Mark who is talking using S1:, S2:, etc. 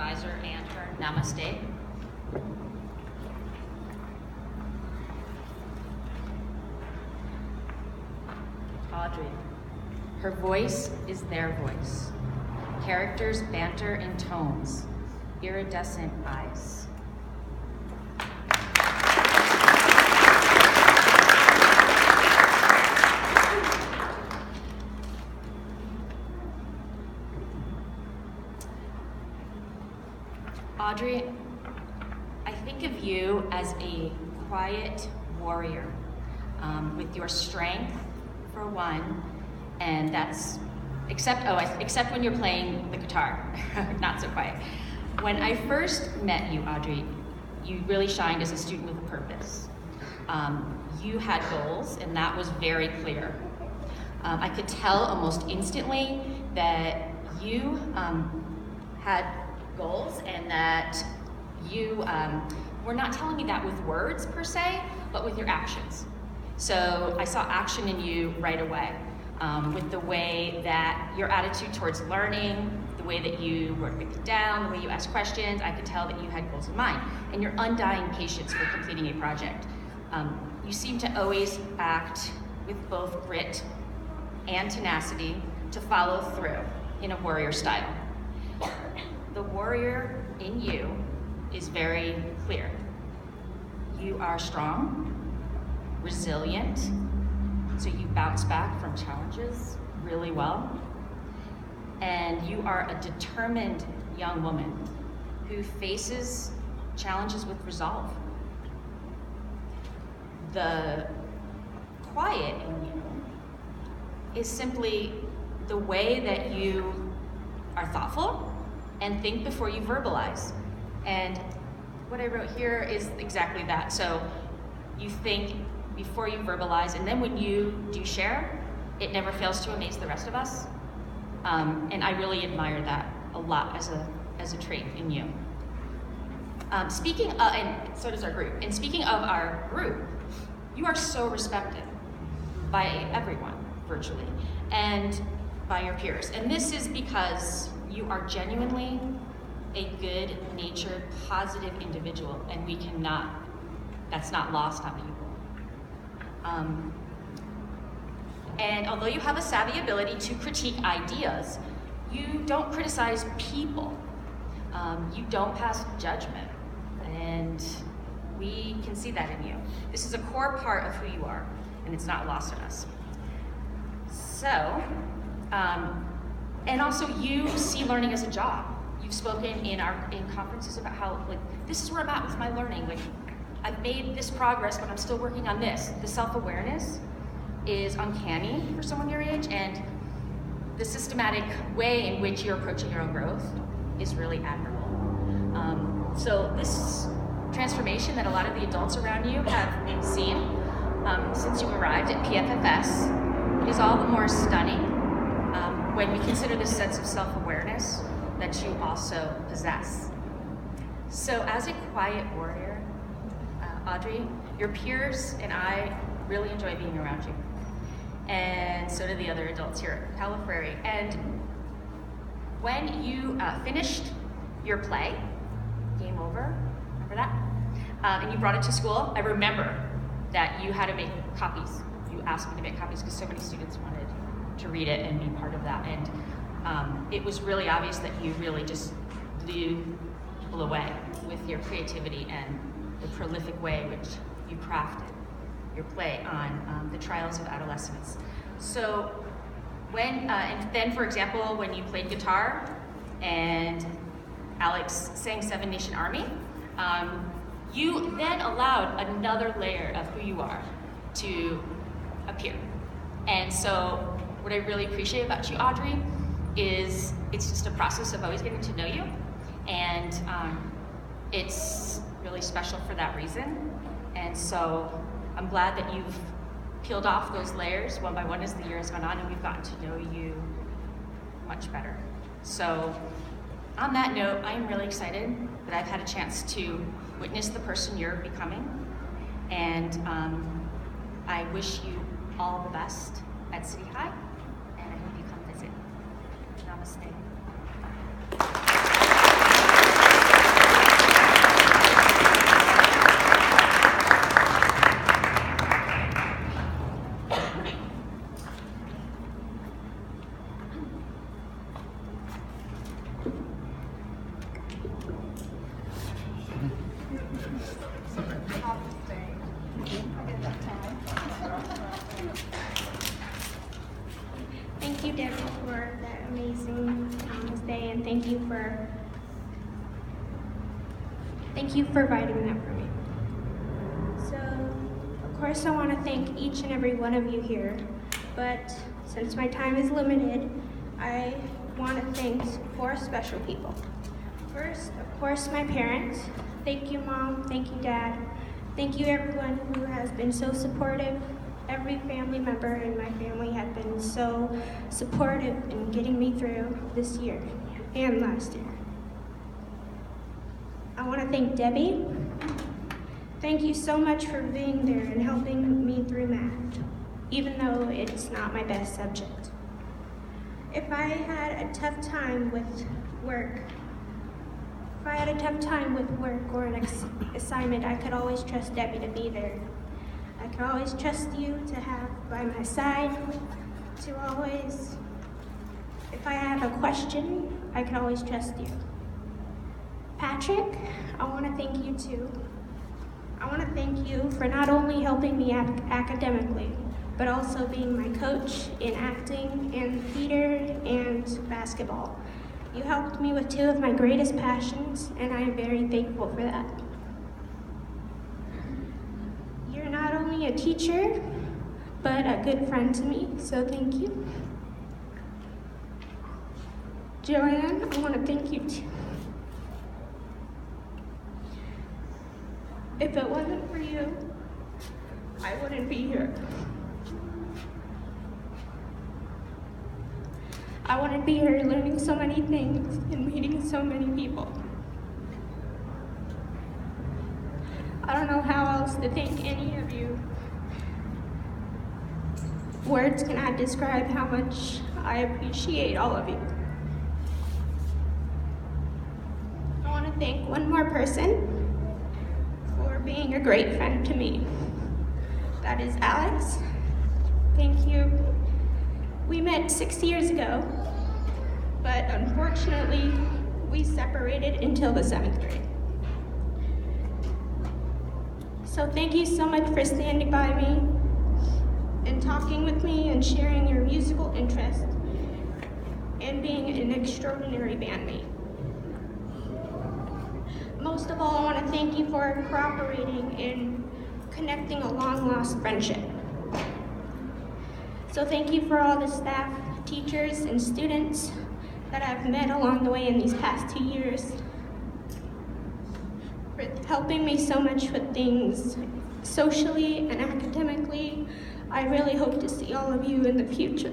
S1: advisor and her namaste. Audrey. Her voice is their voice. Characters banter in tones, iridescent eyes. Audrey, I think of you as a quiet warrior with your strength, for one, and that's, except when you're playing the guitar, not so quiet. When I first met you, Audrey, you really shined as a student with a purpose. You had goals, and that was very clear. I could tell almost instantly that you had goals and that you were not telling me that with words per se, but with your actions. So I saw action in you right away, with the way that your attitude towards learning, the way that you wrote everything down, the way you asked questions. I could tell that you had goals in mind, and your undying patience for completing a project. You seem to always act with both grit and tenacity to follow through in a warrior style. The warrior in you is very clear. You are strong, resilient, so you bounce back from challenges really well. And you are a determined young woman who faces challenges with resolve. The quiet in you is simply the way that you are thoughtful and think before you verbalize. And what I wrote here is exactly that. So you think before you verbalize, and then when you do share, it never fails to amaze the rest of us. And I really admire that a lot as a trait in you. And so does our group. And speaking of our group, you are so respected by everyone, virtually, and by your peers. And this is because you are genuinely a good-natured, positive individual, and that's not lost on people. And although you have a savvy ability to critique ideas, you don't criticize people. You don't pass judgment, and we can see that in you. This is a core part of who you are, and it's not lost on us. So, and also you see learning as a job. You've spoken in conferences about how, like, this is where I'm at with my learning. Like, I've made this progress, but I'm still working on this. The self-awareness is uncanny for someone your age, and the systematic way in which you're approaching your own growth is really admirable. So this transformation that a lot of the adults around you have seen since you arrived at PFFS is all the more stunning when we consider this sense of self-awareness that you also possess. So as a quiet warrior, Audrey, your peers and I really enjoy being around you. And so do the other adults here at Palo Prairie. And when you finished your play, Game Over, remember that? And you brought it to school, I remember that you had to make copies. You asked me to make copies because so many students wanted to read it and be part of that. And it was really obvious that you really just blew people away with your creativity and the prolific way in which you crafted your play on the trials of adolescence. So and then, for example, when you played guitar and Alex sang Seven Nation Army, you then allowed another layer of who you are to appear. And so what I really appreciate about you, Audrey, is it's just a process of always getting to know you, and it's really special for that reason. And so I'm glad that you've peeled off those layers one by one as the year has gone on, and we've gotten to know you much better. So on that note, I'm really excited that I've had a chance to witness the person you're becoming, and I wish you all the best at City High, and I hope you come visit. Namaste.
S2: thank you for writing that for me. So, of course, I want to thank each and every one of you here, but since my time is limited, I want to thank 4 special people. First, of course, my parents. Thank you, Mom. Thank you, Dad. Thank you, everyone who has been so supportive. Every family member in my family has been so supportive in getting me through this year and last year. I want to thank Debbie. Thank you so much for being there and helping me through math, even though it's not my best subject. If I had a tough time with work, or an assignment, I could always trust Debbie to be there. I could always trust you to have by my side, if I have a question, I could always trust you. Patrick, I want to thank you too. I want to thank you for not only helping me academically, but also being my coach in acting and theater and basketball. You helped me with 2 of my greatest passions, and I am very thankful for that. You're not only a teacher, but a good friend to me, so thank you. Joanne, I want to thank you too. If it wasn't for you, I wouldn't be here. I wouldn't be here learning so many things and meeting so many people. I don't know how else to thank any of you. Words cannot describe how much I appreciate all of you. I want to thank one more person for being a great friend to me. That is Alex. Thank you. We met 6 years ago, but unfortunately, we separated until the 7th grade. So thank you so much for standing by me and talking with me and sharing your musical interest and being an extraordinary bandmate. Most of all, I want to thank you for cooperating and connecting a long-lost friendship. So thank you for all the staff, teachers, and students that I've met along the way in these past 2 years, for helping me so much with things socially and academically. I really hope to see all of you in the future.